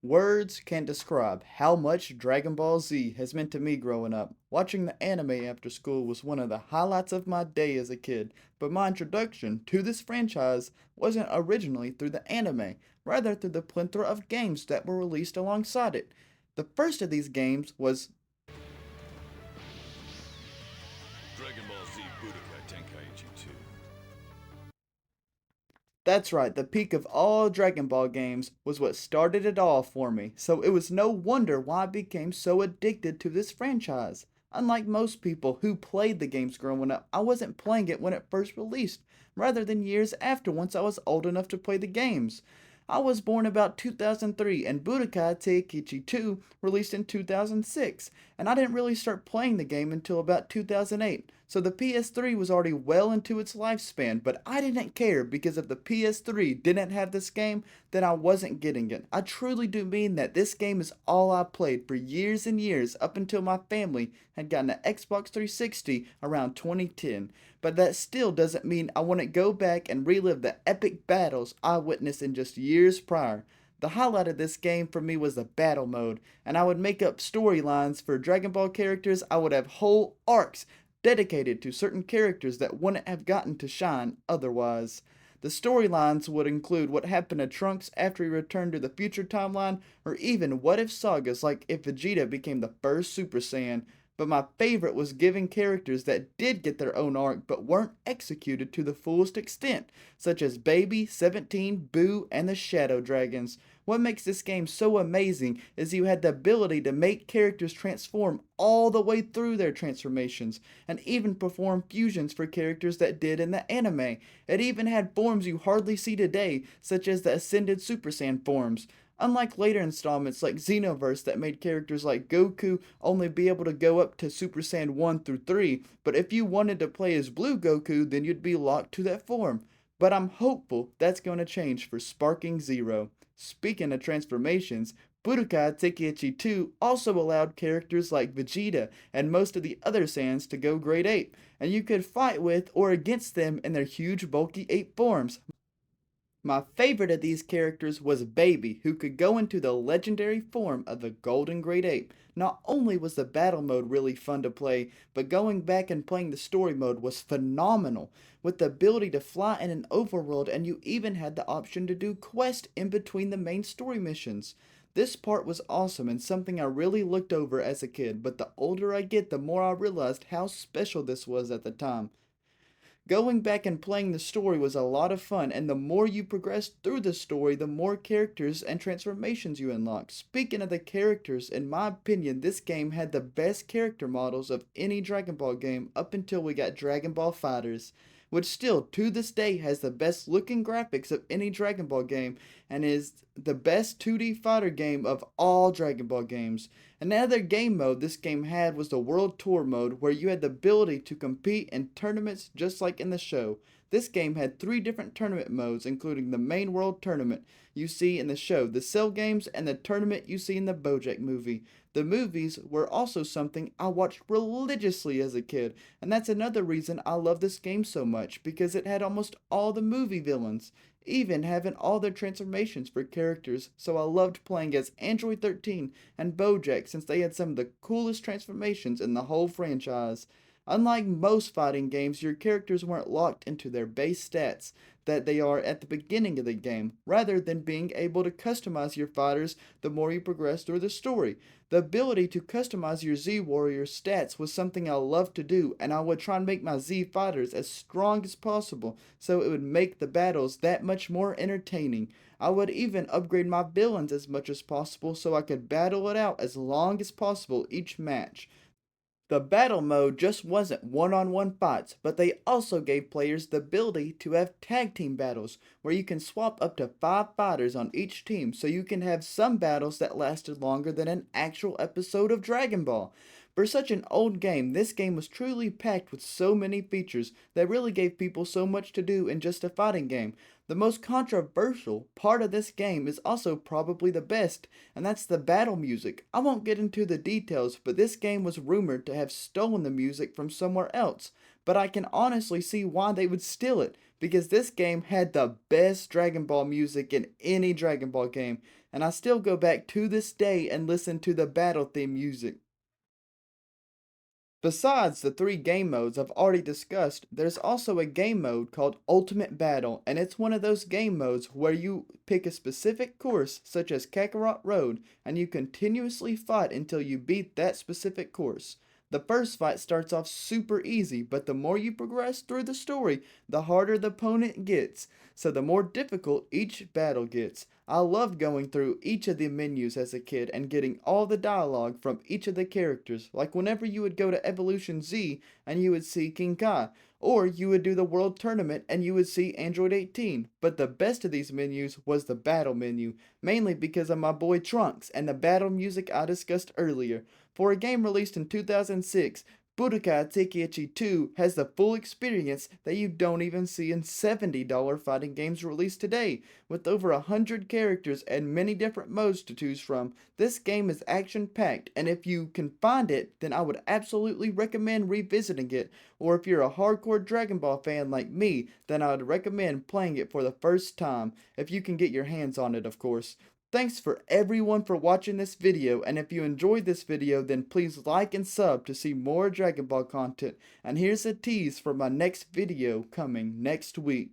Words can't describe how much Dragon Ball Z has meant to me growing up. Watching the anime after school was one of the highlights of my day as a kid, but my introduction to this franchise wasn't originally through the anime, rather through the plethora of games that were released alongside it. The first of these games was Dragon Ball Z Budokai Tenkaichi 2. That's right, the peak of all Dragon Ball games was what started it all for me, so it was no wonder why I became so addicted to this franchise. Unlike most people who played the games growing up, I wasn't playing it when it first released, rather than years after once I was old enough to play the games. I was born about 2003 and Budokai Tenkaichi 2 released in 2006, and I didn't really start playing the game until about 2008. So the PS3 was already well into its lifespan, but I didn't care because if the PS3 didn't have this game, then I wasn't getting it. I truly do mean that this game is all I played for years and years up until my family had gotten an Xbox 360 around 2010. But that still doesn't mean I wouldn't go back and relive the epic battles I witnessed in just years prior. The highlight of this game for me was the battle mode, and I would make up storylines for Dragon Ball characters. I would have whole arcs dedicated to certain characters that wouldn't have gotten to shine otherwise. The storylines would include what happened to Trunks after he returned to the future timeline, or even what if sagas like if Vegeta became the first Super Saiyan. But my favorite was giving characters that did get their own arc but weren't executed to the fullest extent, such as Baby, 17, Boo, and the Shadow Dragons. What makes this game so amazing is you had the ability to make characters transform all the way through their transformations, and even perform fusions for characters that did in the anime. It even had forms you hardly see today, such as the Ascended Super Saiyan forms. Unlike later installments like Xenoverse that made characters like Goku only be able to go up to Super Saiyan 1 through 3, but if you wanted to play as Blue Goku, then you'd be locked to that form. But I'm hopeful that's going to change for Sparking Zero. Speaking of transformations, Budokai Tenkaichi 2 also allowed characters like Vegeta and most of the other Saiyans to go grade 8, and you could fight with or against them in their huge bulky ape forms. My favorite of these characters was Baby, who could go into the legendary form of the Golden Great Ape. Not only was the battle mode really fun to play, but going back and playing the story mode was phenomenal, with the ability to fly in an overworld, and you even had the option to do quests in between the main story missions. This part was awesome and something I really looked over as a kid, but the older I get, the more I realized how special this was at the time. Going back and playing the story was a lot of fun, and the more you progressed through the story, the more characters and transformations you unlocked. Speaking of the characters, in my opinion, this game had the best character models of any Dragon Ball game up until we got Dragon Ball Fighters, which still to this day has the best looking graphics of any Dragon Ball game and is the best 2D fighter game of all Dragon Ball games. Another game mode this game had was the World Tour mode, where you had the ability to compete in tournaments just like in the show. This game had three different tournament modes, including the main world tournament you see in the show, the Cell games, and the tournament you see in the Bojack movie. The movies were also something I watched religiously as a kid, and that's another reason I love this game so much, because it had almost all the movie villains, even having all their transformations for characters, so I loved playing as Android 13 and Bojack since they had some of the coolest transformations in the whole franchise. Unlike most fighting games, your characters weren't locked into their base stats that they are at the beginning of the game, rather than being able to customize your fighters the more you progress through the story. The ability to customize your Z Warrior stats was something I loved to do, and I would try and make my Z fighters as strong as possible so it would make the battles that much more entertaining. I would even upgrade my villains as much as possible so I could battle it out as long as possible each match. The battle mode just wasn't one-on-one fights, but they also gave players the ability to have tag team battles, where you can swap up to 5 fighters on each team, so you can have some battles that lasted longer than an actual episode of Dragon Ball. For such an old game, this game was truly packed with so many features that really gave people so much to do in just a fighting game. The most controversial part of this game is also probably the best, and that's the battle music. I won't get into the details, but this game was rumored to have stolen the music from somewhere else. But I can honestly see why they would steal it, because this game had the best Dragon Ball music in any Dragon Ball game, and I still go back to this day and listen to the battle theme music. Besides the three game modes I've already discussed, there's also a game mode called Ultimate Battle, and it's one of those game modes where you pick a specific course, such as Kakarot Road, and you continuously fight until you beat that specific course. The first fight starts off super easy, but the more you progress through the story, the harder the opponent gets, so the more difficult each battle gets. I loved going through each of the menus as a kid and getting all the dialogue from each of the characters, like whenever you would go to Evolution Z and you would see King Kai, or you would do the World Tournament and you would see Android 18. But the best of these menus was the battle menu, mainly because of my boy Trunks and the battle music I discussed earlier. For a game released in 2006, Budokai Tenkaichi 2 has the full experience that you don't even see in $70 fighting games released today. With over 100 characters and many different modes to choose from, this game is action packed, and if you can find it, then I would absolutely recommend revisiting it. Or if you're a hardcore Dragon Ball fan like me, then I would recommend playing it for the first time, if you can get your hands on it, of course. Thanks for everyone for watching this video, and if you enjoyed this video, then please like and sub to see more Dragon Ball content. And here's a tease for my next video coming next week.